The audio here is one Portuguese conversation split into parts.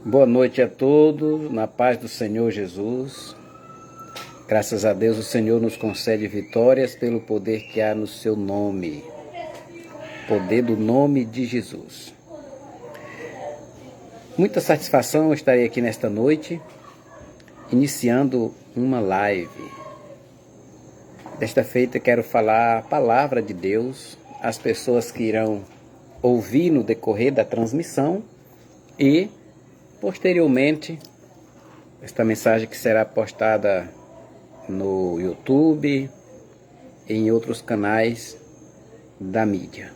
Boa noite a todos, na paz do Senhor Jesus. Graças a Deus o Senhor nos concede vitórias pelo poder que há no seu nome. Poder do nome de Jesus. Muita satisfação estarei aqui nesta noite, iniciando uma live. Desta feita quero falar a palavra de Deus às pessoas que irão ouvir no decorrer da transmissão e posteriormente, esta mensagem que será postada no YouTube e em outros canais da mídia.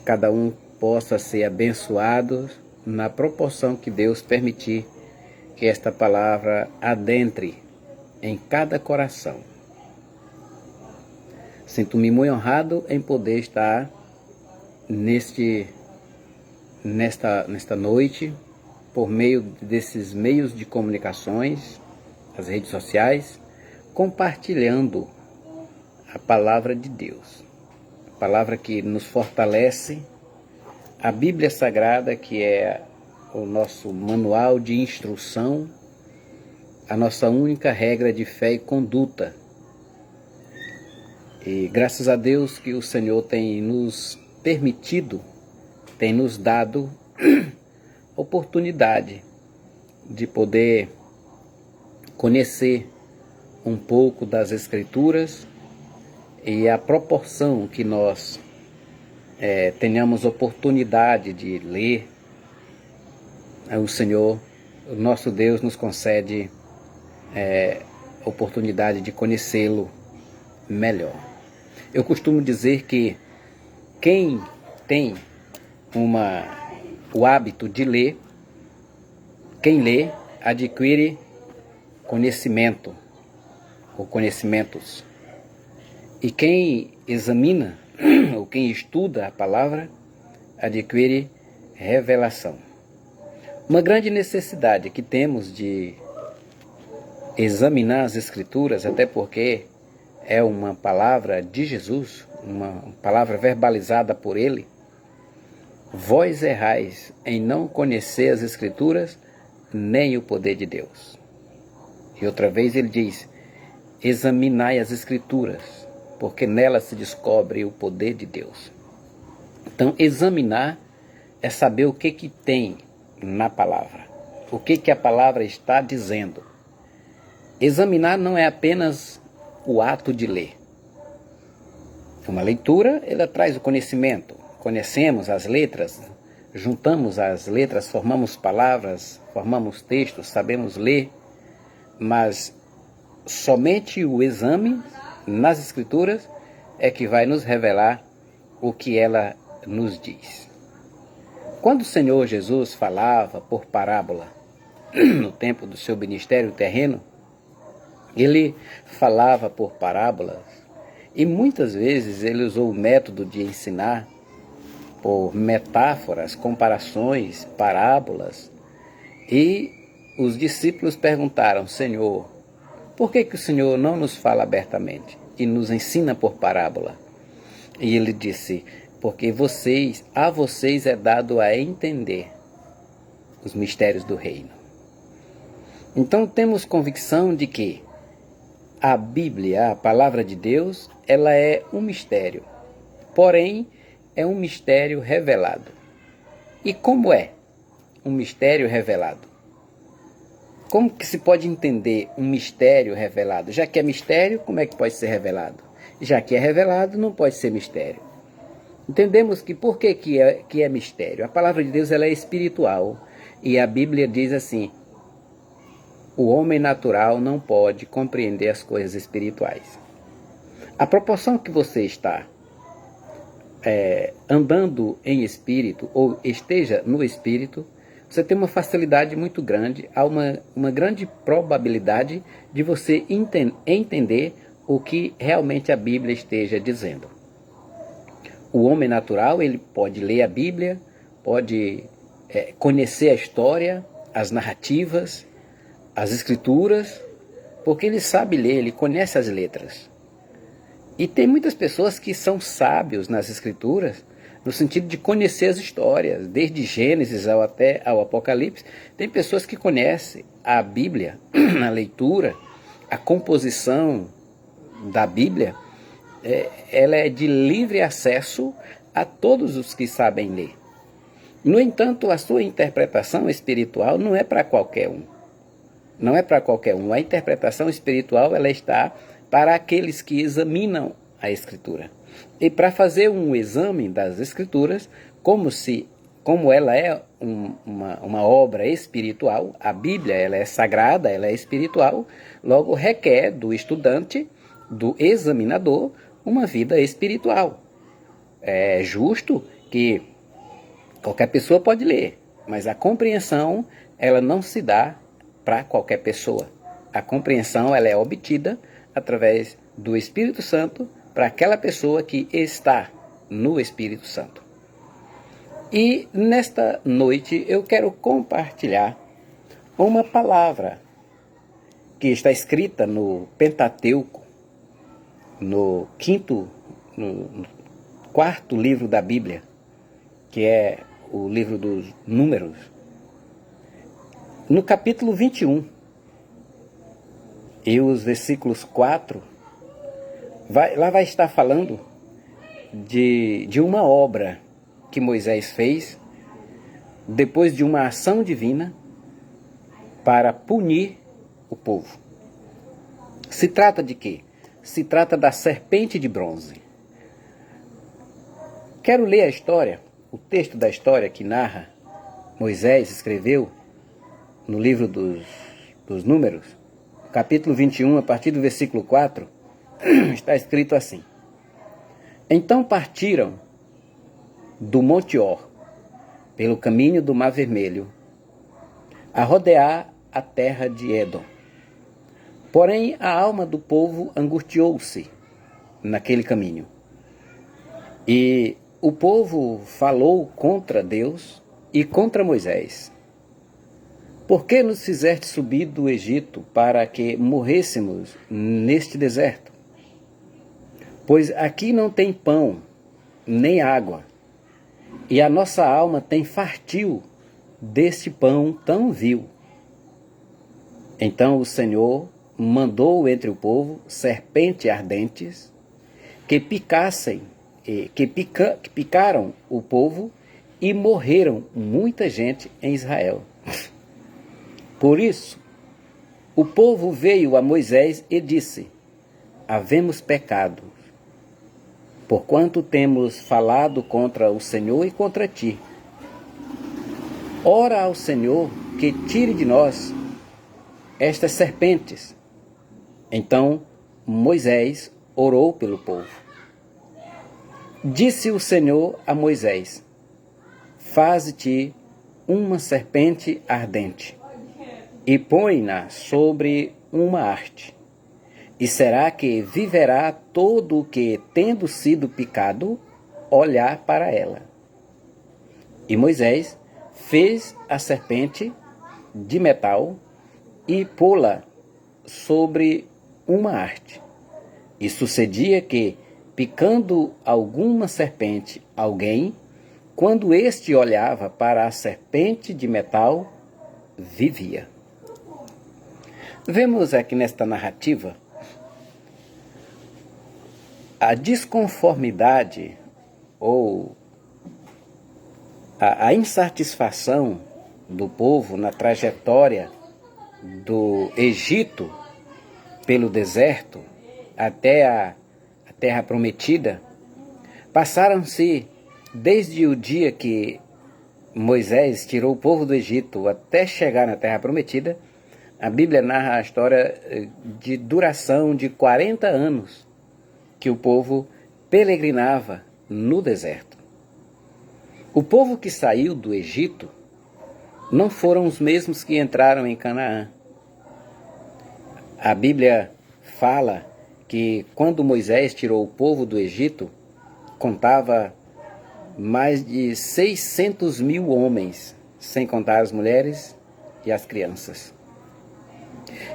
Cada um possa ser abençoado na proporção que Deus permitir que esta palavra adentre em cada coração. Sinto-me muito honrado em poder estar nesta noite, por meio desses meios de comunicações, as redes sociais, compartilhando a palavra de Deus. A palavra que nos fortalece, a Bíblia Sagrada, que é o nosso manual de instrução, a nossa única regra de fé e conduta. E graças a Deus que o Senhor tem nos permitido, tem nos dado oportunidade de poder conhecer um pouco das Escrituras e a proporção que nós tenhamos oportunidade de ler, o Senhor, o nosso Deus, nos concede oportunidade de conhecê-lo melhor. Eu costumo dizer que quem tem o hábito de ler, quem lê adquire conhecimento ou conhecimentos. E quem examina ou quem estuda a palavra adquire revelação. Uma grande necessidade que temos de examinar as Escrituras, até porque é uma palavra de Jesus, uma palavra verbalizada por Ele. Vós errais em não conhecer as Escrituras, nem o poder de Deus. E outra vez ele diz, examinai as Escrituras, porque nelas se descobre o poder de Deus. Então, examinar é saber o que tem na palavra, o que a palavra está dizendo. Examinar não é apenas o ato de ler. Uma leitura, ela traz o conhecimento. Conhecemos as letras, juntamos as letras, formamos palavras, formamos textos, sabemos ler, mas somente o exame nas Escrituras é que vai nos revelar o que ela nos diz. Quando o Senhor Jesus falava por parábola, no tempo do seu ministério terreno, ele falava por parábolas e muitas vezes ele usou o método de ensinar por metáforas, comparações, parábolas. E os discípulos perguntaram, Senhor, por que o Senhor não nos fala abertamente e nos ensina por parábola? E ele disse, porque a vocês é dado a entender os mistérios do reino. Então temos convicção de que a Bíblia, a palavra de Deus, ela é um mistério. Porém, é um mistério revelado. E como é um mistério revelado? Como que se pode entender um mistério revelado? Já que é mistério, como é que pode ser revelado? Já que é revelado, não pode ser mistério. Entendemos que por que é mistério? A palavra de Deus ela é espiritual. E a Bíblia diz assim, o homem natural não pode compreender as coisas espirituais. A proporção que você está andando em espírito ou esteja no espírito, você tem uma facilidade muito grande, há uma grande probabilidade de você entender o que realmente a Bíblia esteja dizendo. O homem natural, ele pode ler a Bíblia, pode conhecer a história, as narrativas, as Escrituras, porque ele sabe ler, ele conhece as letras. E tem muitas pessoas que são sábios nas Escrituras, no sentido de conhecer as histórias, desde Gênesis até ao Apocalipse. Tem pessoas que conhecem a Bíblia, a leitura, a composição da Bíblia, ela é de livre acesso a todos os que sabem ler. No entanto, a sua interpretação espiritual não é para qualquer um. Não é para qualquer um. A interpretação espiritual ela está para aqueles que examinam a Escritura. E para fazer um exame das Escrituras, como ela é uma obra espiritual, a Bíblia ela é sagrada, ela é espiritual, logo requer do estudante, do examinador, uma vida espiritual. É justo que qualquer pessoa pode ler, mas a compreensão ela não se dá para qualquer pessoa. A compreensão ela é obtida através do Espírito Santo para aquela pessoa que está no Espírito Santo. E nesta noite eu quero compartilhar uma palavra que está escrita no Pentateuco, no quarto livro da Bíblia, que é o livro dos Números, no capítulo 21, e os versículos 4, lá vai estar falando de uma obra que Moisés fez depois de uma ação divina para punir o povo. Se trata de quê? Se trata da serpente de bronze. Quero ler a história, o texto da história que narra Moisés escreveu no livro dos Números, capítulo 21, a partir do versículo 4, está escrito assim: Então partiram do Monte Or, pelo caminho do Mar Vermelho, a rodear a terra de Edom. Porém, a alma do povo angustiou-se naquele caminho. E o povo falou contra Deus e contra Moisés. Por que nos fizeste subir do Egito para que morrêssemos neste deserto? Pois aqui não tem pão, nem água, e a nossa alma tem fartio deste pão tão vil. Então o Senhor mandou entre o povo serpentes ardentes que picaram o povo e morreram muita gente em Israel. Por isso, o povo veio a Moisés e disse: Havemos pecado, porquanto temos falado contra o Senhor e contra ti. Ora ao Senhor que tire de nós estas serpentes. Então Moisés orou pelo povo. Disse o Senhor a Moisés: Faze-te uma serpente ardente e põe-na sobre uma haste. E será que viverá todo o que, tendo sido picado, olhar para ela. E Moisés fez a serpente de metal e pô-la sobre uma haste. E sucedia que, picando alguma serpente alguém, quando este olhava para a serpente de metal, vivia. Vemos aqui nesta narrativa a desconformidade ou a insatisfação do povo na trajetória do Egito pelo deserto até a terra prometida. Passaram-se desde o dia que Moisés tirou o povo do Egito até chegar na terra prometida. A Bíblia narra a história de duração de 40 anos que o povo peregrinava no deserto. O povo que saiu do Egito não foram os mesmos que entraram em Canaã. A Bíblia fala que quando Moisés tirou o povo do Egito, contava mais de 600 mil homens, sem contar as mulheres e as crianças.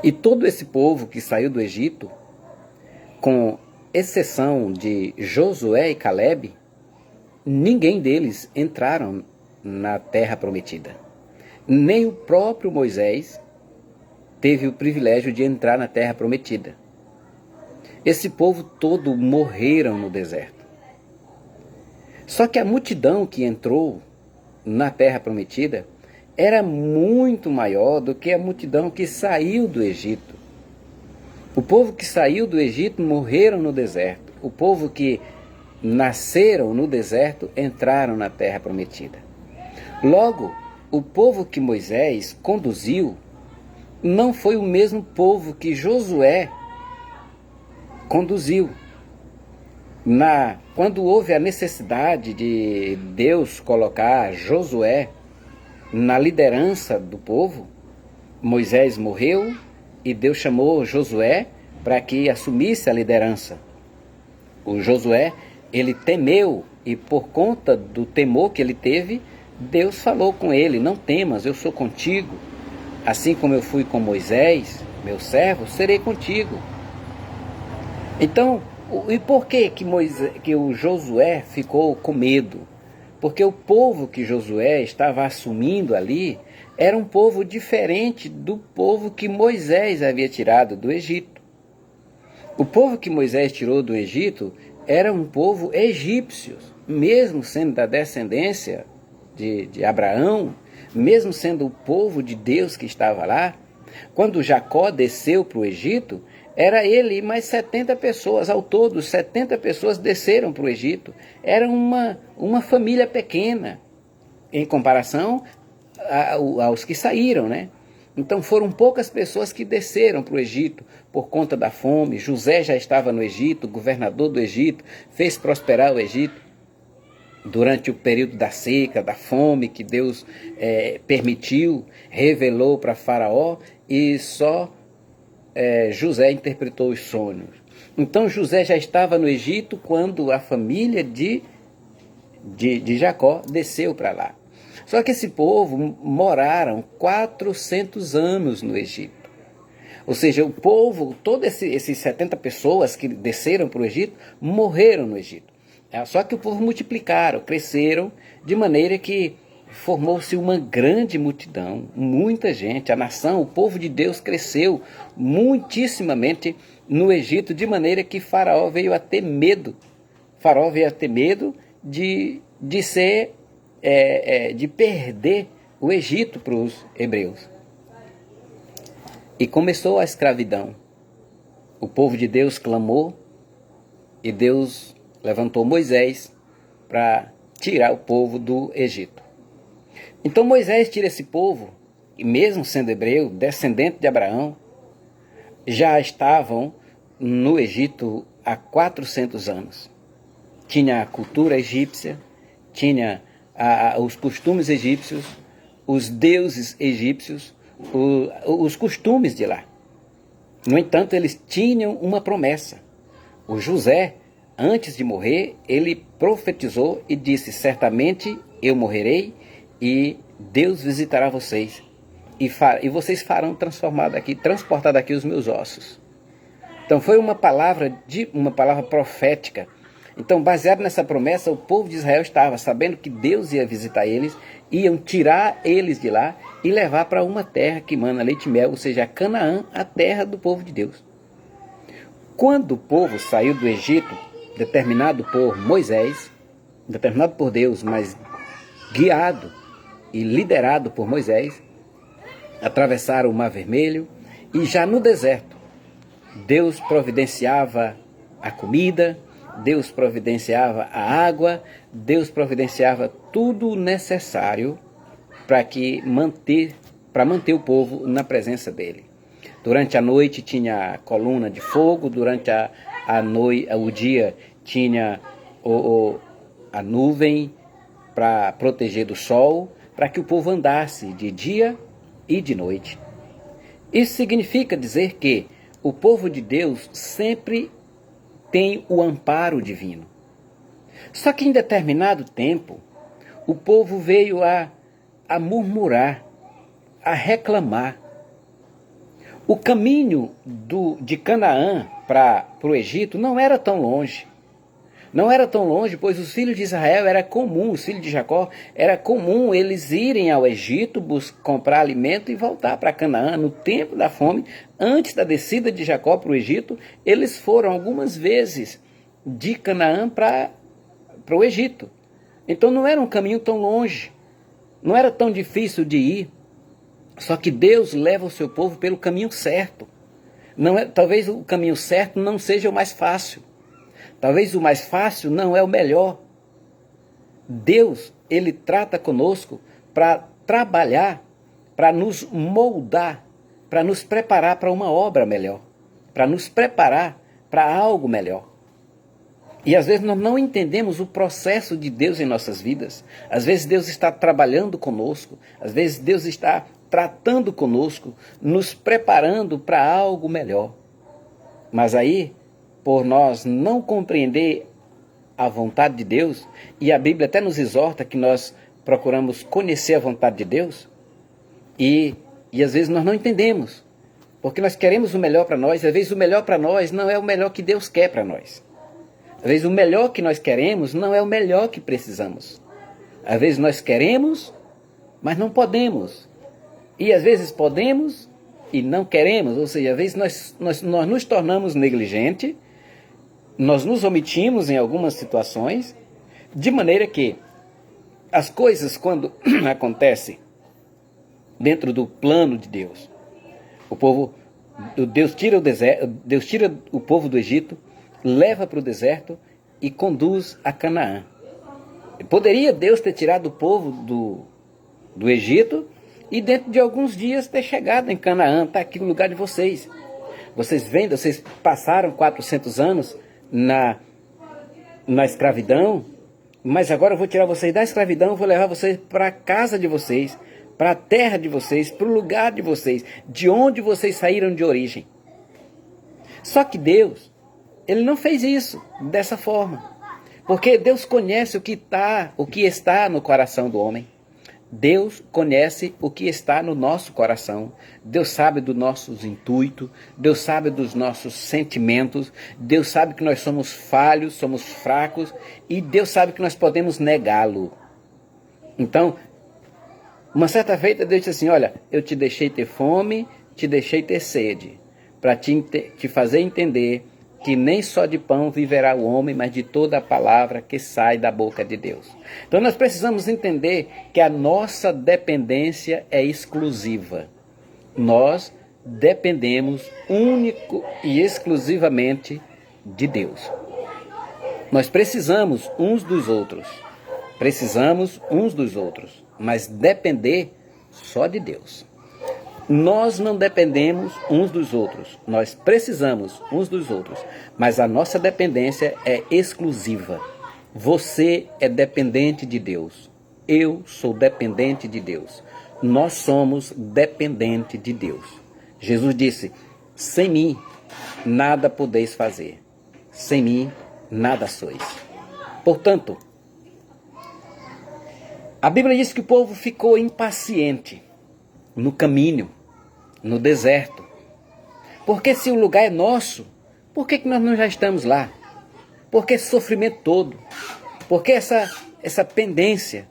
E todo esse povo que saiu do Egito, com exceção de Josué e Calebe, ninguém deles entraram na terra prometida. Nem o próprio Moisés teve o privilégio de entrar na terra prometida. Esse povo todo morreram no deserto. Só que a multidão que entrou na terra prometida era muito maior do que a multidão que saiu do Egito. O povo que saiu do Egito morreram no deserto. O povo que nasceram no deserto entraram na terra prometida. Logo, o povo que Moisés conduziu não foi o mesmo povo que Josué conduziu. Quando houve a necessidade de Deus colocar Josué na liderança do povo, Moisés morreu e Deus chamou Josué para que assumisse a liderança. O Josué, ele temeu, e por conta do temor que ele teve, Deus falou com ele: não temas, eu sou contigo. Assim como eu fui com Moisés, meu servo, serei contigo. Então, e por que o Josué ficou com medo? Porque o povo que Josué estava assumindo ali era um povo diferente do povo que Moisés havia tirado do Egito. O povo que Moisés tirou do Egito era um povo egípcio, mesmo sendo da descendência de Abraão, mesmo sendo o povo de Deus que estava lá. Quando Jacó desceu para o Egito, era ele e mais 70 pessoas, ao todo 70 pessoas desceram para o Egito. Era uma família pequena, em comparação aos que saíram, né? Então foram poucas pessoas que desceram para o Egito por conta da fome. José já estava no Egito, governador do Egito, fez prosperar o Egito durante o período da seca, da fome que Deus permitiu, revelou para Faraó, e só José interpretou os sonhos. Então José já estava no Egito quando a família de Jacó desceu para lá. Só que esse povo moraram 400 anos no Egito. Ou seja, o povo, todos esses 70 pessoas que desceram para o Egito, morreram no Egito. Só que o povo multiplicaram, cresceram, de maneira que formou-se uma grande multidão, muita gente. A nação, o povo de Deus cresceu muitíssimamente no Egito, de maneira que Faraó veio a ter medo. Faraó veio a ter medo de perder o Egito para os hebreus. E começou a escravidão. O povo de Deus clamou e Deus levantou Moisés para tirar o povo do Egito. Então Moisés tira esse povo, e mesmo sendo hebreu, descendente de Abraão, já estavam no Egito há 400 anos. Tinha a cultura egípcia, tinha os costumes egípcios, os deuses egípcios, os costumes de lá. No entanto, eles tinham uma promessa. O José, antes de morrer, ele profetizou e disse: certamente eu morrerei e Deus visitará vocês, e vocês farão transportar daqui os meus ossos. Então foi uma palavra profética. Então, baseado nessa promessa, o povo de Israel estava sabendo que Deus ia visitar eles, iam tirar eles de lá e levar para uma terra que mana leite e mel, ou seja, Canaã, a terra do povo de Deus. Quando o povo saiu do Egito, determinado por Moisés, determinado por Deus, mas guiado e liderado por Moisés, atravessaram o Mar Vermelho, e já no deserto, Deus providenciava a comida, Deus providenciava a água, Deus providenciava tudo necessário para manter o povo na presença dele. Durante a noite tinha a coluna de fogo, durante o dia tinha a nuvem para proteger do sol, para que o povo andasse de dia e de noite. Isso significa dizer que o povo de Deus sempre tem o amparo divino. Só que em determinado tempo, o povo veio a murmurar, a reclamar. O caminho de Canaã para o Egito não era tão longe. Não era tão longe, pois os filhos de Israel era comum, os filhos de Jacó, era comum eles irem ao Egito, comprar alimento e voltar para Canaã. No tempo da fome, antes da descida de Jacó para o Egito, eles foram algumas vezes de Canaã para o Egito. Então não era um caminho tão longe, não era tão difícil de ir. Só que Deus leva o seu povo pelo caminho certo. Não é, talvez o caminho certo não seja o mais fácil. Talvez o mais fácil não é o melhor. Deus, Ele trata conosco para trabalhar, para nos moldar, para nos preparar para uma obra melhor, para nos preparar para algo melhor. E às vezes nós não entendemos o processo de Deus em nossas vidas. Às vezes Deus está trabalhando conosco, às vezes Deus está tratando conosco, nos preparando para algo melhor. Mas aí, por nós não compreender a vontade de Deus, e a Bíblia até nos exorta que nós procuramos conhecer a vontade de Deus, e às vezes nós não entendemos, porque nós queremos o melhor para nós, às vezes o melhor para nós não é o melhor que Deus quer para nós. Às vezes o melhor que nós queremos não é o melhor que precisamos. Às vezes nós queremos, mas não podemos. E às vezes podemos e não queremos, ou seja, às vezes nós nos tornamos negligentes, nós nos omitimos em algumas situações, de maneira que as coisas, quando acontecem dentro do plano de Deus, Deus tira o povo do Egito, leva para o deserto e conduz a Canaã. Poderia Deus ter tirado o povo do Egito e dentro de alguns dias ter chegado em Canaã, está aqui no lugar de vocês. Vocês passaram 400 anos na escravidão, mas agora eu vou tirar vocês da escravidão, vou levar vocês para a casa de vocês, para a terra de vocês, para o lugar de vocês, de onde vocês saíram de origem. Só que Deus, Ele não fez isso dessa forma, porque Deus conhece o que está no coração do homem. Deus conhece o que está no nosso coração. Deus sabe dos nossos intuitos, Deus sabe dos nossos sentimentos, Deus sabe que nós somos falhos, somos fracos, e Deus sabe que nós podemos negá-lo. Então, uma certa feita Deus disse assim, olha, eu te deixei ter fome, te deixei ter sede, para te fazer entender que nem só de pão viverá o homem, mas de toda a palavra que sai da boca de Deus. Então nós precisamos entender que a nossa dependência é exclusiva. Nós dependemos único e exclusivamente de Deus. Nós precisamos uns dos outros. Mas depender só de Deus. Nós não dependemos uns dos outros, nós precisamos uns dos outros, mas a nossa dependência é exclusiva. Você é dependente de Deus, eu sou dependente de Deus, nós somos dependentes de Deus. Jesus disse, sem mim nada podeis fazer, sem mim nada sois. Portanto, a Bíblia diz que o povo ficou impaciente no caminho, no deserto. Porque se o lugar é nosso, por que nós não já estamos lá? Por que esse sofrimento todo? Por que essa pendência?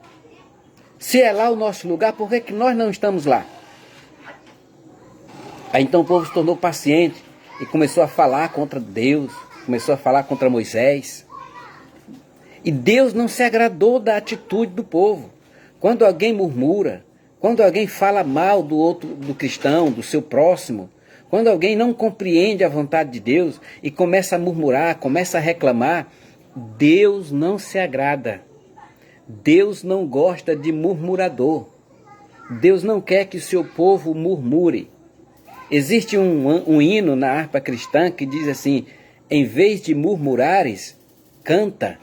Se é lá o nosso lugar, por que nós não estamos lá? Aí então o povo se tornou paciente e começou a falar contra Deus, começou a falar contra Moisés. E Deus não se agradou da atitude do povo. Quando alguém murmura, quando alguém fala mal do cristão, do seu próximo, quando alguém não compreende a vontade de Deus e começa a murmurar, começa a reclamar, Deus não se agrada. Deus não gosta de murmurador. Deus não quer que o seu povo murmure. Existe um hino na harpa cristã que diz assim, em vez de murmurares, canta.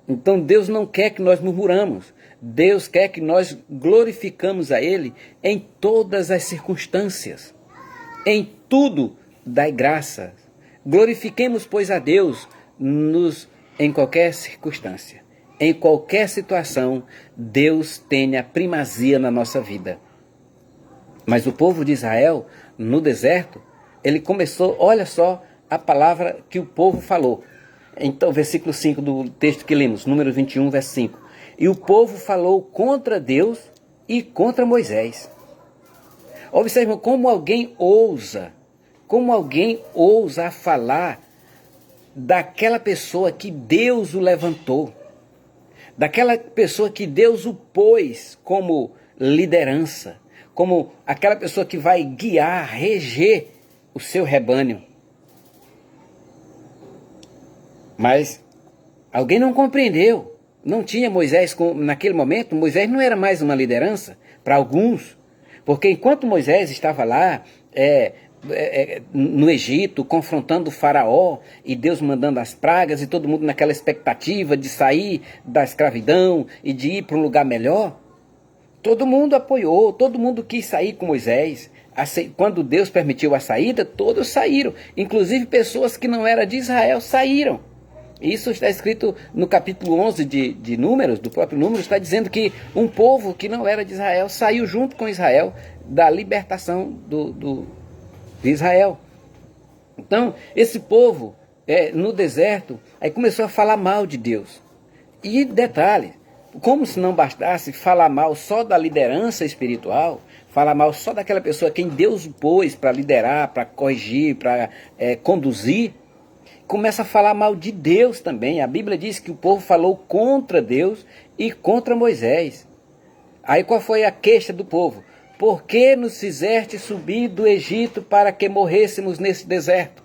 Então Deus não quer que nós murmuramos. Deus quer que nós glorificamos a Ele em todas as circunstâncias. Em tudo dai graça. Glorifiquemos, pois, a Deus em qualquer circunstância. Em qualquer situação, Deus tem a primazia na nossa vida. Mas o povo de Israel, no deserto, ele começou, olha só a palavra que o povo falou. Então, versículo 5 do texto que lemos, número 21, verso 5. E o povo falou contra Deus e contra Moisés. Observe como alguém ousa falar daquela pessoa que Deus o levantou, daquela pessoa que Deus o pôs como liderança, como aquela pessoa que vai guiar, reger o seu rebanho. Mas alguém não compreendeu. Não tinha Moisés naquele momento. Moisés não era mais uma liderança para alguns. Porque enquanto Moisés estava lá no Egito, confrontando o faraó, e Deus mandando as pragas, e todo mundo naquela expectativa de sair da escravidão e de ir para um lugar melhor, todo mundo apoiou, todo mundo quis sair com Moisés. Quando Deus permitiu a saída, todos saíram. Inclusive pessoas que não eram de Israel saíram. Isso está escrito no capítulo 11 de Números, do próprio Números, está dizendo que um povo que não era de Israel saiu junto com Israel da libertação de Israel. Então, esse povo no deserto, aí começou a falar mal de Deus. E detalhe, como se não bastasse falar mal só da liderança espiritual, falar mal só daquela pessoa quem Deus pôs para liderar, para corrigir, para conduzir, começa a falar mal de Deus também. A Bíblia diz que o povo falou contra Deus e contra Moisés. Aí qual foi a queixa do povo? Por que nos fizeste subir do Egito para que morrêssemos nesse deserto?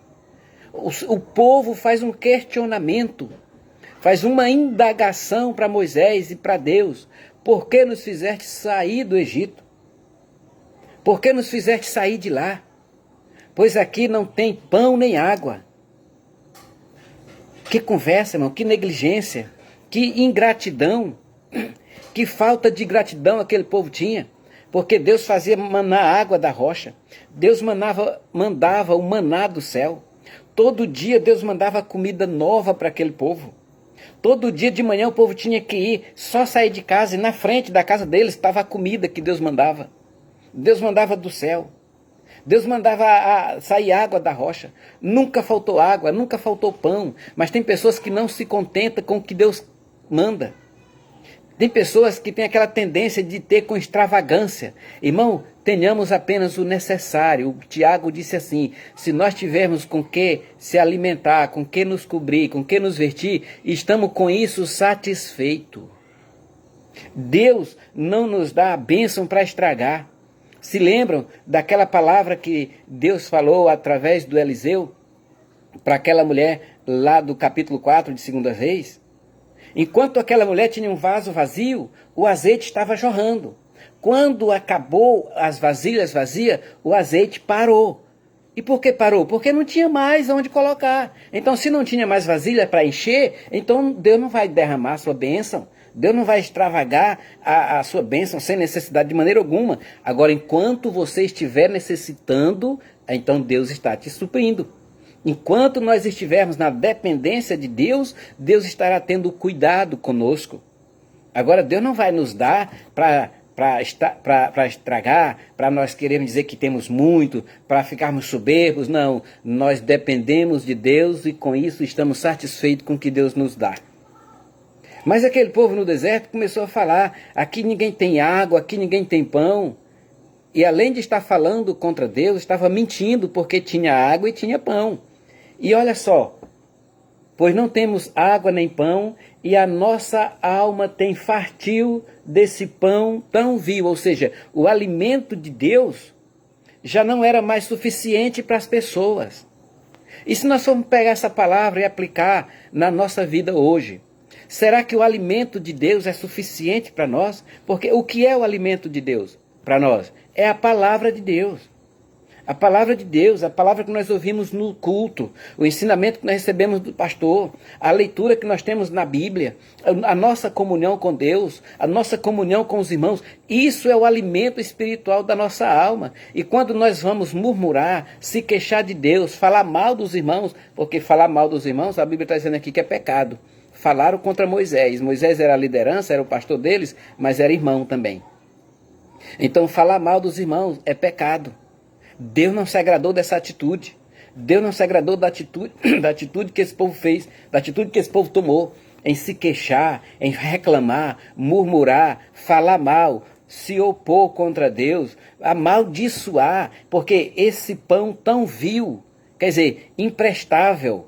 O povo faz um questionamento, faz uma indagação para Moisés e para Deus. Por que nos fizeste sair do Egito? Por que nos fizeste sair de lá? Pois aqui não tem pão nem água. Que conversa, irmão, que negligência, que ingratidão, que falta de gratidão aquele povo tinha. Porque Deus fazia manar água da rocha, Deus mandava o maná do céu. Todo dia Deus mandava comida nova para aquele povo. Todo dia de manhã o povo tinha que ir, só sair de casa, e na frente da casa deles estava a comida que Deus mandava. Deus mandava do céu. Deus mandava sair água da rocha. Nunca faltou água, nunca faltou pão. Mas tem pessoas que não se contentam com o que Deus manda. Tem pessoas que têm aquela tendência de ter com extravagância. Irmão, tenhamos apenas o necessário. O Tiago disse assim: se nós tivermos com que se alimentar, com que nos cobrir, com que nos vestir, estamos com isso satisfeitos. Deus não nos dá a bênção para estragar. Se lembram daquela palavra que Deus falou através do Eliseu para aquela mulher lá do capítulo 4 de 2 Reis? Enquanto aquela mulher tinha um vaso vazio, o azeite estava jorrando. Quando acabou as vasilhas vazias, o azeite parou. E por que parou? Porque não tinha mais onde colocar. Então, se não tinha mais vasilha para encher, então Deus não vai derramar a sua bênção. Deus não vai extravagar a sua bênção sem necessidade de maneira alguma. Agora, enquanto você estiver necessitando, então Deus está te suprindo. Enquanto nós estivermos na dependência de Deus, Deus estará tendo cuidado conosco. Agora, Deus não vai nos dar para estragar, para nós querermos dizer que temos muito, para ficarmos soberbos. Não, nós dependemos de Deus e com isso estamos satisfeitos com o que Deus nos dá. Mas aquele povo no deserto começou a falar: aqui ninguém tem água, aqui ninguém tem pão. E além de estar falando contra Deus, estava mentindo, porque tinha água e tinha pão. E olha só: pois não temos água nem pão, e a nossa alma tem fartio desse pão tão vil. Ou seja, o alimento de Deus já não era mais suficiente para as pessoas. E se nós formos pegar essa palavra e aplicar na nossa vida hoje, será que o alimento de Deus é suficiente para nós? Porque o que é o alimento de Deus para nós? É a palavra de Deus. A palavra de Deus, a palavra que nós ouvimos no culto, o ensinamento que nós recebemos do pastor, a leitura que nós temos na Bíblia, a nossa comunhão com Deus, a nossa comunhão com os irmãos, isso é o alimento espiritual da nossa alma. E quando nós vamos murmurar, se queixar de Deus, falar mal dos irmãos, porque falar mal dos irmãos, a Bíblia está dizendo aqui que é pecado. Falaram contra Moisés. Moisés era a liderança, era o pastor deles, mas era irmão também. Então falar mal dos irmãos é pecado. Deus não se agradou dessa atitude. Deus não se agradou da atitude, da atitude que esse povo fez, da atitude que esse povo tomou, em se queixar, em reclamar, murmurar, falar mal, se opor contra Deus, amaldiçoar, porque esse pão tão vil, quer dizer, imprestável,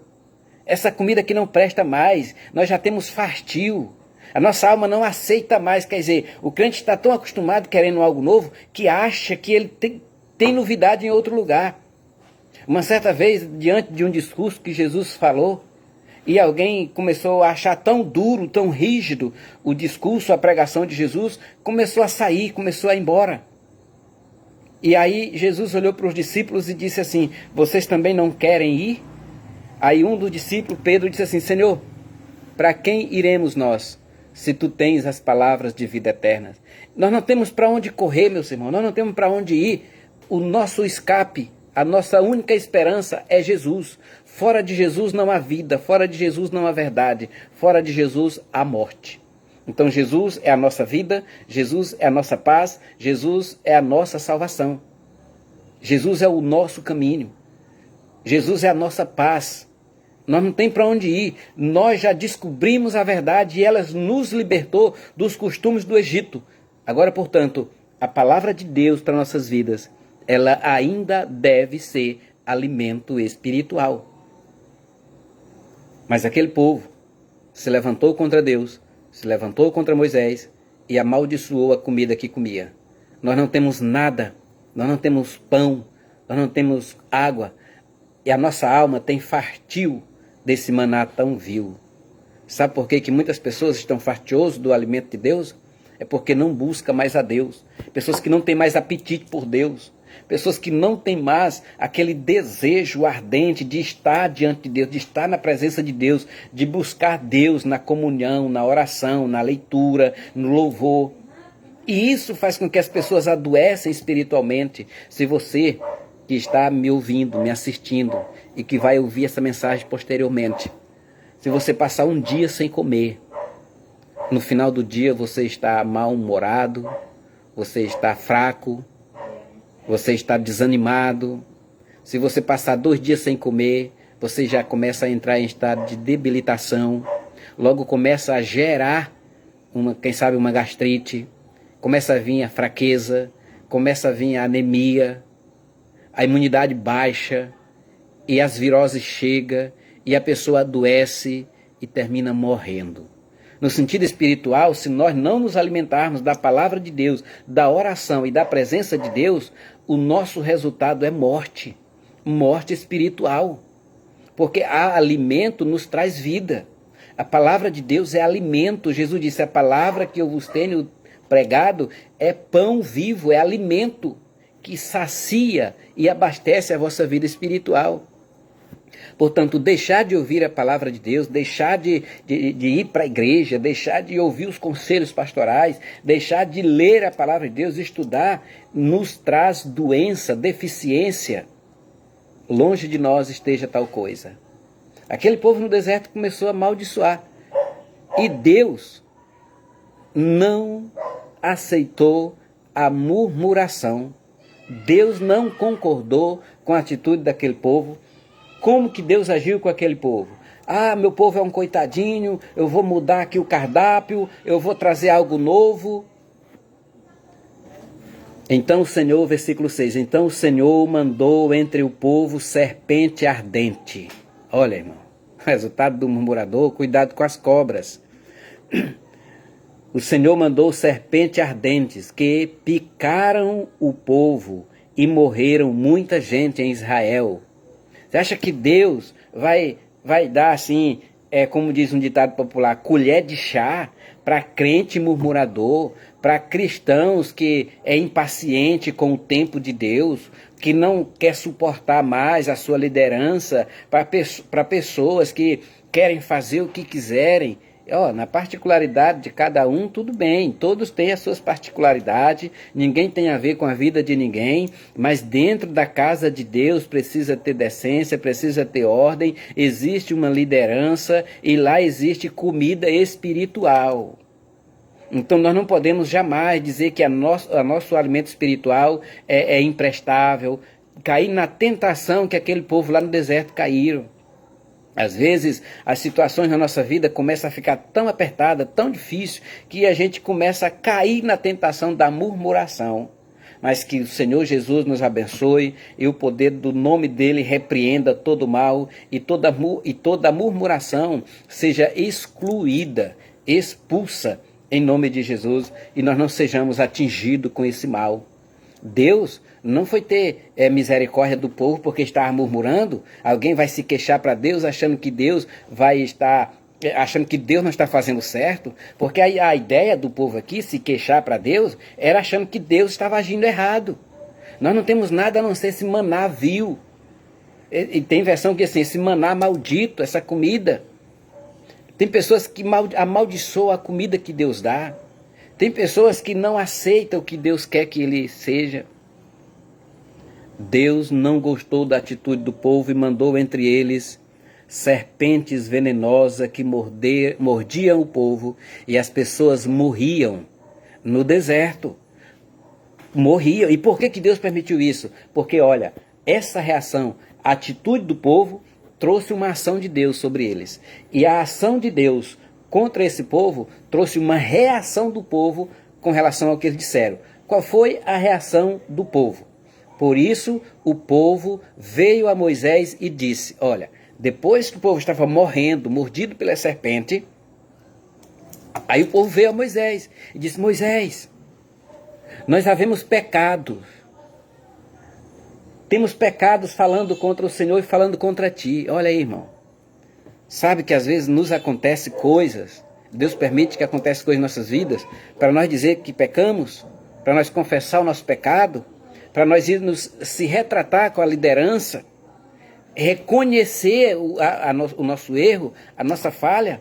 essa comida que não presta mais, nós já temos fastio, a nossa alma não aceita mais, quer dizer, o crente está tão acostumado querendo algo novo, que acha que ele tem novidade em outro lugar. Uma certa vez, diante de um discurso que Jesus falou, e alguém começou a achar tão duro, tão rígido o discurso, a pregação de Jesus, começou a sair, começou a ir embora. E aí Jesus olhou para os discípulos e disse assim, vocês também não querem ir? Aí um dos discípulos, Pedro, disse assim, Senhor, para quem iremos nós, se tu tens as palavras de vida eterna? Nós não temos para onde correr, meus irmãos, nós não temos para onde ir. O nosso escape, a nossa única esperança é Jesus. Fora de Jesus não há vida, fora de Jesus não há verdade, fora de Jesus há morte. Então Jesus é a nossa vida, Jesus é a nossa paz, Jesus é a nossa salvação. Jesus é o nosso caminho, Jesus é a nossa paz. Nós não tem para onde ir, nós já descobrimos a verdade e ela nos libertou dos costumes do Egito. Agora, portanto, a palavra de Deus para nossas vidas, ela ainda deve ser alimento espiritual. Mas aquele povo se levantou contra Deus, se levantou contra Moisés e amaldiçoou a comida que comia. Nós não temos nada, nós não temos pão, nós não temos água, e a nossa alma tem fartio desse maná tão vil. Sabe por que muitas pessoas estão fartiosas do alimento de Deus? É porque não buscam mais a Deus. Pessoas que não têm mais apetite por Deus. Pessoas que não têm mais aquele desejo ardente de estar diante de Deus, de estar na presença de Deus, de buscar Deus na comunhão, na oração, na leitura, no louvor. E isso faz com que as pessoas adoecem espiritualmente. Se você que está me ouvindo, me assistindo e que vai ouvir essa mensagem posteriormente, se você passar um dia sem comer, no final do dia você está mal-humorado, você está fraco, você está desanimado. Se você passar 2 dias sem comer, você já começa a entrar em estado de debilitação. Logo começa a gerar, quem sabe, uma gastrite. Começa a vir a fraqueza, começa a vir a anemia, a imunidade baixa, e as viroses chegam, e a pessoa adoece e termina morrendo. No sentido espiritual, se nós não nos alimentarmos da palavra de Deus, da oração e da presença de Deus, o nosso resultado é morte, morte espiritual. Porque alimento nos traz vida. A palavra de Deus é alimento. Jesus disse, a palavra que eu vos tenho pregado é pão vivo, é alimento que sacia e abastece a vossa vida espiritual. Portanto, deixar de ouvir a palavra de Deus, deixar de ir para a igreja, deixar de ouvir os conselhos pastorais, deixar de ler a palavra de Deus, estudar, nos traz doença, deficiência. Longe de nós esteja tal coisa. Aquele povo no deserto começou a amaldiçoar. E Deus não aceitou a murmuração. Deus não concordou com a atitude daquele povo. Como que Deus agiu com aquele povo? Ah, meu povo é um coitadinho, eu vou mudar aqui o cardápio, eu vou trazer algo novo. Então o Senhor, versículo 6, então o Senhor mandou entre o povo serpente ardente. Olha, irmão, resultado do murmurador, cuidado com as cobras. O Senhor mandou serpentes ardentes que picaram o povo e morreram muita gente em Israel. Você acha que Deus vai dar assim, como diz um ditado popular, colher de chá para crente murmurador, para cristãos que é impaciente com o tempo de Deus, que não quer suportar mais a sua liderança, para pessoas que querem fazer o que quiserem? Na particularidade de cada um, tudo bem, todos têm as suas particularidades, ninguém tem a ver com a vida de ninguém, mas dentro da casa de Deus precisa ter decência, precisa ter ordem, existe uma liderança e lá existe comida espiritual. Então nós não podemos jamais dizer que nosso alimento espiritual é imprestável, cair na tentação que aquele povo lá no deserto caíram. Às vezes, as situações na nossa vida começam a ficar tão apertada, tão difícil, que a gente começa a cair na tentação da murmuração. Mas que o Senhor Jesus nos abençoe e o poder do nome dele repreenda todo mal e toda murmuração seja excluída, expulsa em nome de Jesus e nós não sejamos atingidos com esse mal. Deus não foi ter misericórdia do povo porque estava murmurando. Alguém vai se queixar para Deus achando que Deus não está fazendo certo, porque a ideia do povo aqui se queixar para Deus era achando que Deus estava agindo errado. Nós não temos nada a não ser esse maná vil. E tem versão que assim, esse maná maldito, essa comida. Tem pessoas que amaldiçoam a comida que Deus dá. Tem pessoas que não aceitam o que Deus quer que ele seja. Deus não gostou da atitude do povo e mandou entre eles serpentes venenosas que mordiam o povo e as pessoas morriam no deserto. Morriam. E por que Deus permitiu isso? Porque, olha, essa reação, a atitude do povo trouxe uma ação de Deus sobre eles. E a ação de Deus contra esse povo trouxe uma reação do povo com relação ao que eles disseram. Qual foi a reação do povo? Por isso o povo veio a Moisés e disse, olha, depois que o povo estava morrendo, mordido pela serpente, aí o povo veio a Moisés e disse, Moisés, nós havemos pecado. Temos pecados falando contra o Senhor e falando contra ti. Olha aí, irmão. Sabe que às vezes nos acontece coisas, Deus permite que aconteça coisas em nossas vidas, para nós dizer que pecamos, para nós confessar o nosso pecado, para nós irmos se retratar com a liderança, reconhecer o nosso erro, a nossa falha.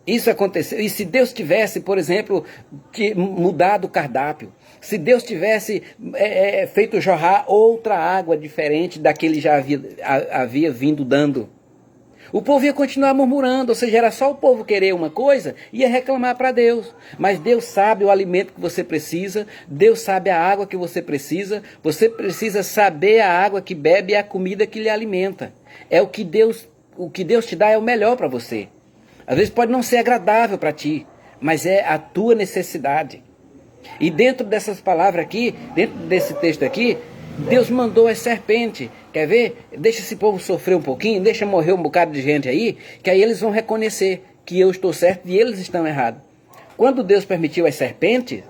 Isso aconteceu. E se Deus tivesse, por exemplo, mudado o cardápio, se Deus tivesse feito jorrar outra água diferente da que ele já havia vindo dando, o povo ia continuar murmurando, ou seja, era só o povo querer uma coisa e ia reclamar para Deus. Mas Deus sabe o alimento que você precisa, Deus sabe a água que você precisa saber a água que bebe e a comida que lhe alimenta. O que Deus te dá é o melhor para você. Às vezes pode não ser agradável para ti, mas é a tua necessidade. E dentro dessas palavras aqui, dentro desse texto aqui, Deus mandou as serpentes. Quer ver? Deixa esse povo sofrer um pouquinho, deixa morrer um bocado de gente aí, que aí eles vão reconhecer que eu estou certo e eles estão errados. Quando Deus permitiu as serpentes,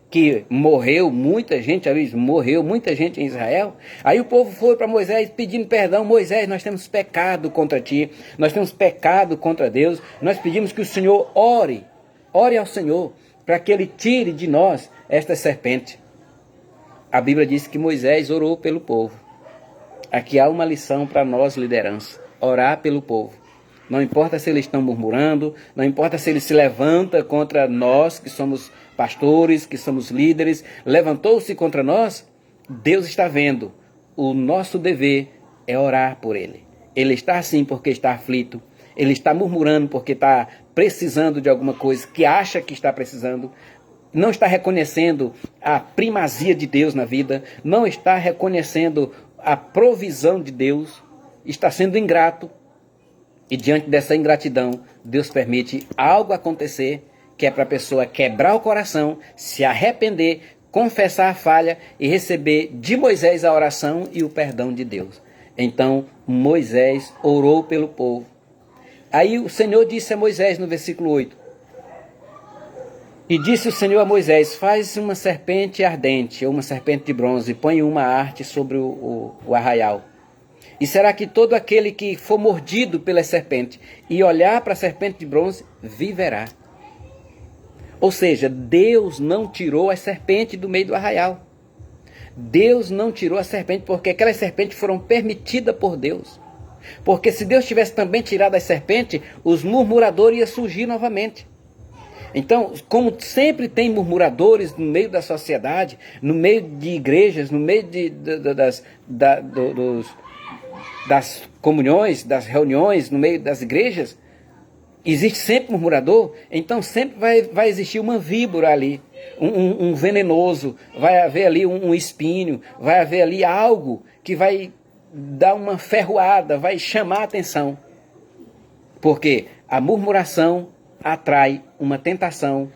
que morreu muita gente em Israel, aí o povo foi para Moisés pedindo perdão. Moisés, nós temos pecado contra ti, nós temos pecado contra Deus, nós pedimos que o Senhor ore ao Senhor, para que ele tire de nós esta serpente. A Bíblia diz que Moisés orou pelo povo. Aqui há uma lição para nós, liderança: orar pelo povo. Não importa se eles estão murmurando, não importa se eles se levantam contra nós, que somos pastores, que somos líderes, levantou-se contra nós, Deus está vendo. O nosso dever é orar por ele. Ele está assim porque está aflito, ele está murmurando porque está precisando de alguma coisa, que acha que está precisando, não está reconhecendo a primazia de Deus na vida, não está reconhecendo a provisão de Deus, está sendo ingrato. E diante dessa ingratidão, Deus permite algo acontecer, que é para a pessoa quebrar o coração, se arrepender, confessar a falha e receber de Moisés a oração e o perdão de Deus. Então Moisés orou pelo povo. Aí o Senhor disse a Moisés no versículo 8: e disse o Senhor a Moisés, faz uma serpente ardente, ou uma serpente de bronze, e põe uma haste sobre o arraial. E será que todo aquele que for mordido pela serpente e olhar para a serpente de bronze, viverá. Ou seja, Deus não tirou a serpente do meio do arraial. Deus não tirou a serpente porque aquelas serpentes foram permitidas por Deus. Porque se Deus tivesse também tirado a serpente, os murmuradores iam surgir novamente. Então, como sempre tem murmuradores no meio da sociedade, no meio de igrejas, no meio das comunhões, das reuniões, no meio das igrejas, existe sempre murmurador, então sempre vai existir uma víbora ali. um venenoso, vai haver ali um espinho, vai haver ali algo que vai dar uma ferroada, vai chamar a atenção. Porque a murmuração atrai uma tentação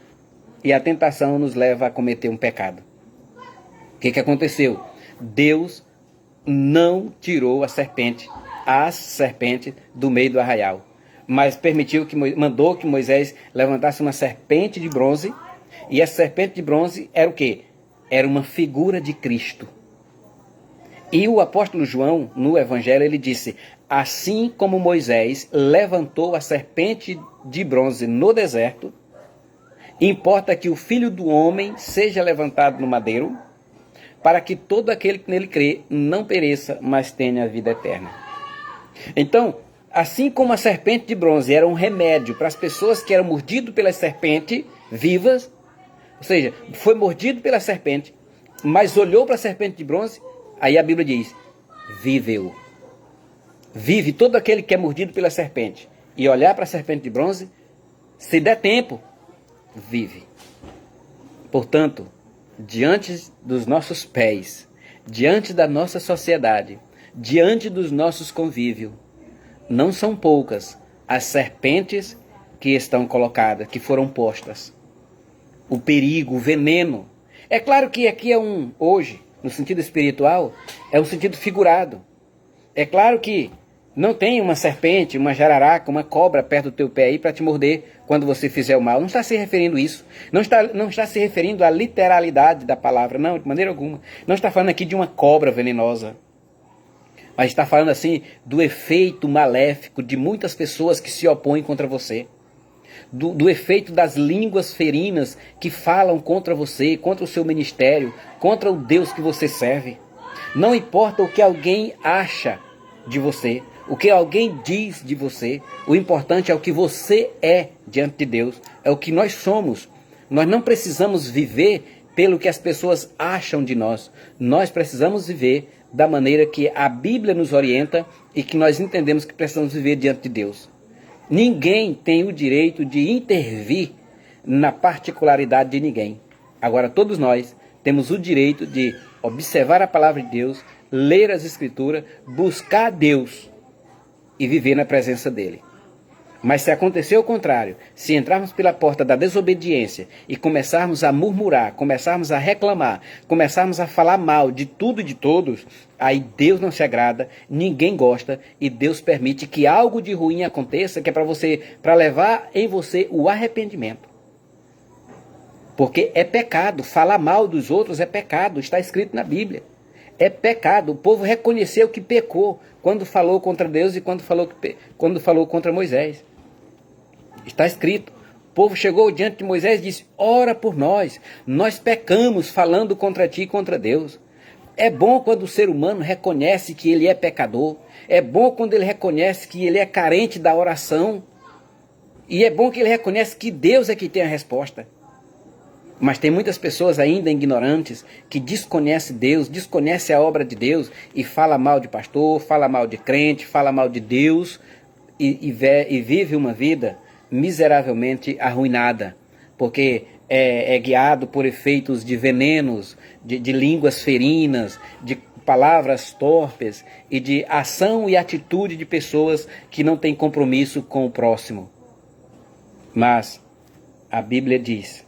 e a tentação nos leva a cometer um pecado. O que aconteceu? Deus não tirou as serpentes do meio do arraial, mas mandou que Moisés levantasse uma serpente de bronze, e essa serpente de bronze era o quê? Era uma figura de Cristo. E o apóstolo João, no Evangelho, ele disse: assim como Moisés levantou a serpente de bronze no deserto, importa que o Filho do Homem seja levantado no madeiro, para que todo aquele que nele crê não pereça, mas tenha a vida eterna. Então, assim como a serpente de bronze era um remédio para as pessoas que eram mordidas pela serpente vivas, ou seja, foi mordido pela serpente, mas olhou para a serpente de bronze, aí a Bíblia diz: viveu. Vive todo aquele que é mordido pela serpente. E olhar para a serpente de bronze, se der tempo, vive. Portanto, diante dos nossos pés, diante da nossa sociedade, diante dos nossos convívios, não são poucas as serpentes que estão colocadas, que foram postas. O perigo, o veneno. É claro que aqui hoje, no sentido espiritual, é um sentido figurado. É claro que não tem uma serpente, uma jararaca, uma cobra perto do teu pé aí para te morder quando você fizer o mal. Não está se referindo a isso. Não está se referindo à literalidade da palavra. Não, de maneira alguma. Não está falando aqui de uma cobra venenosa. Mas está falando assim do efeito maléfico de muitas pessoas que se opõem contra você. Do efeito das línguas ferinas que falam contra você, contra o seu ministério, contra o Deus que você serve. Não importa o que alguém acha de você, o que alguém diz de você, o importante é o que você é diante de Deus, é o que nós somos. Nós não precisamos viver pelo que as pessoas acham de nós. Nós precisamos viver da maneira que a Bíblia nos orienta e que nós entendemos que precisamos viver diante de Deus. Ninguém tem o direito de intervir na particularidade de ninguém. Agora, todos nós temos o direito de observar a palavra de Deus, ler as Escrituras, buscar a Deus e viver na presença dele. Mas se acontecer o contrário, se entrarmos pela porta da desobediência e começarmos a murmurar, começarmos a reclamar, começarmos a falar mal de tudo e de todos, aí Deus não se agrada, ninguém gosta e Deus permite que algo de ruim aconteça, que é para levar em você o arrependimento. Porque é pecado, falar mal dos outros é pecado, está escrito na Bíblia. É pecado, o povo reconheceu que pecou quando falou contra Deus e quando falou contra Moisés. Está escrito, o povo chegou diante de Moisés e disse: ora por nós pecamos falando contra ti e contra Deus. É bom quando o ser humano reconhece que ele é pecador, é bom quando ele reconhece que ele é carente da oração, e é bom que ele reconhece que Deus é que tem a resposta. Mas tem muitas pessoas ainda ignorantes que desconhecem Deus, desconhecem a obra de Deus e fala mal de pastor, fala mal de crente, fala mal de Deus e vive uma vida miseravelmente arruinada, porque é guiado por efeitos de venenos, de línguas ferinas, de palavras torpes e de ação e atitude de pessoas que não têm compromisso com o próximo. Mas a Bíblia diz: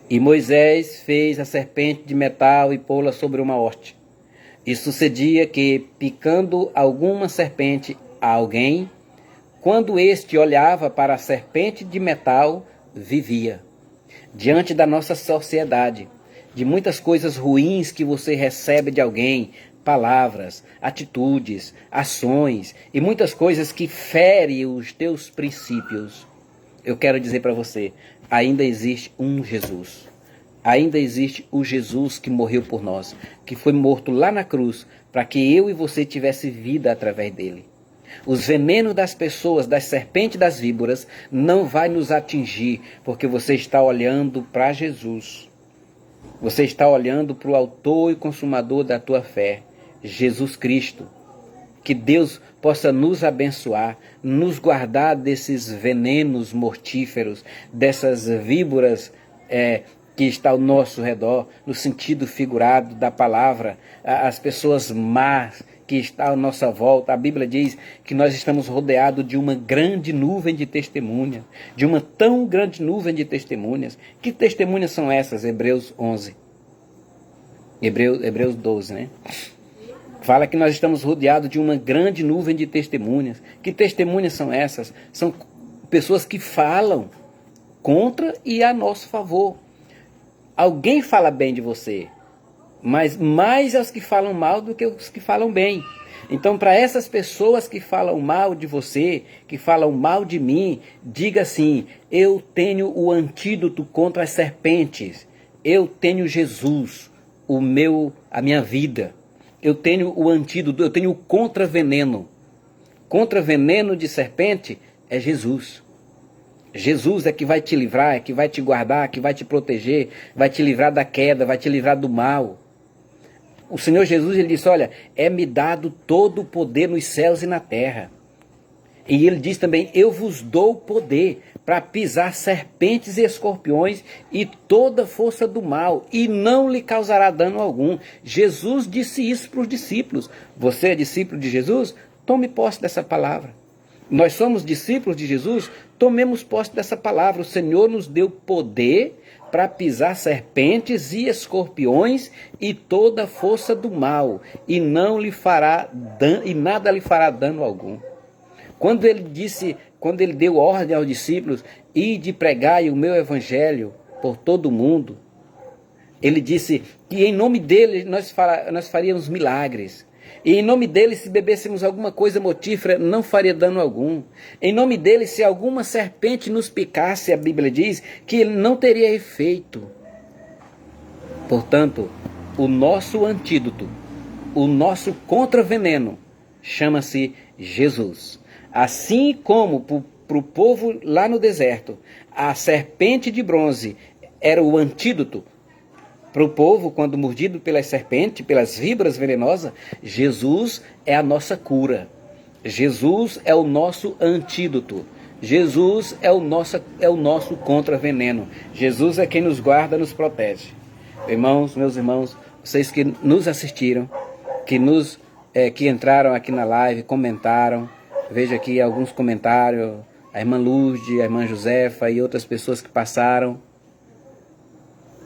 e Moisés fez a serpente de metal e pô-la sobre uma haste. E sucedia que, picando alguma serpente a alguém, quando este olhava para a serpente de metal, vivia. Diante da nossa sociedade, de muitas coisas ruins que você recebe de alguém, palavras, atitudes, ações e muitas coisas que ferem os teus princípios, eu quero dizer para você, ainda existe um Jesus. Ainda existe o Jesus que morreu por nós, que foi morto lá na cruz, para que eu e você tivesse vida através dele. Os venenos das pessoas, das serpentes e das víboras, não vai nos atingir, porque você está olhando para Jesus. Você está olhando para o autor e consumador da tua fé, Jesus Cristo. Que Deus possa nos abençoar, nos guardar desses venenos mortíferos, dessas víboras que está ao nosso redor, no sentido figurado da palavra, as pessoas más que estão à nossa volta. A Bíblia diz que nós estamos rodeados de uma grande nuvem de testemunhas, de uma tão grande nuvem de testemunhas. Que testemunhas são essas? Hebreus 11. Hebreus 12, né? Fala que nós estamos rodeados de uma grande nuvem de testemunhas. Que testemunhas são essas? São pessoas que falam contra e a nosso favor. Alguém fala bem de você, mas mais é os que falam mal do que os que falam bem. Então, para essas pessoas que falam mal de você, que falam mal de mim, diga assim: eu tenho o antídoto contra as serpentes. Eu tenho Jesus, a minha vida. Eu tenho o antídoto, eu tenho o contraveneno. Contraveneno de serpente é Jesus. Jesus é que vai te livrar, é que vai te guardar, que vai te proteger, vai te livrar da queda, vai te livrar do mal. O Senhor Jesus, ele disse: olha, é-me dado todo o poder nos céus e na terra. E ele diz também: eu vos dou poder para pisar serpentes e escorpiões e toda força do mal, e não lhe causará dano algum. Jesus disse isso para os discípulos. Você é discípulo de Jesus? Tome posse dessa palavra. Nós somos discípulos de Jesus? Tomemos posse dessa palavra. O Senhor nos deu poder para pisar serpentes e escorpiões e toda a força do mal, e não lhe fará dano, e nada lhe fará dano algum. Quando ele deu ordem aos discípulos: ide pregai o meu evangelho por todo o mundo, ele disse que em nome dele nós faríamos milagres. E em nome dele, se bebêssemos alguma coisa mortífera, não faria dano algum. Em nome dele, se alguma serpente nos picasse, a Bíblia diz que ele não teria efeito. Portanto, o nosso antídoto, o nosso contraveneno, chama-se Jesus. Assim como para o povo lá no deserto, a serpente de bronze era o antídoto, para o povo, quando mordido pelas serpentes, pelas víboras venenosas, Jesus é a nossa cura. Jesus é o nosso antídoto. Jesus é o nosso contraveneno. Jesus é quem nos guarda, nos protege. Irmãos, meus irmãos, vocês que nos assistiram, que entraram aqui na live, comentaram. Vejo aqui alguns comentários. A irmã Lourdes, a irmã Josefa e outras pessoas que passaram.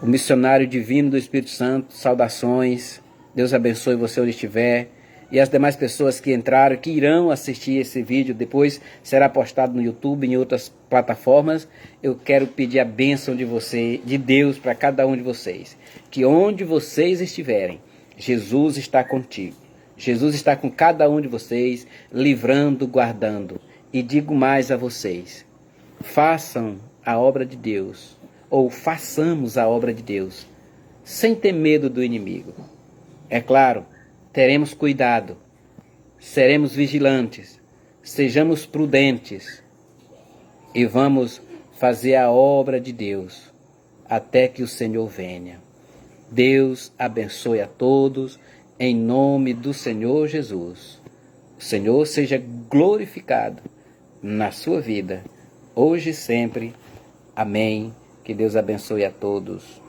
O missionário divino do Espírito Santo, saudações. Deus abençoe você onde estiver. E as demais pessoas que entraram, que irão assistir esse vídeo, depois será postado no YouTube e em outras plataformas. Eu quero pedir a bênção de Deus para cada um de vocês. Que onde vocês estiverem, Jesus está contigo. Jesus está com cada um de vocês, livrando, guardando. E digo mais a vocês: façam a obra de Deus. Ou façamos a obra de Deus, sem ter medo do inimigo. É claro, teremos cuidado, seremos vigilantes, sejamos prudentes e vamos fazer a obra de Deus até que o Senhor venha. Deus abençoe a todos, em nome do Senhor Jesus. O Senhor seja glorificado na sua vida, hoje e sempre. Amém. Que Deus abençoe a todos.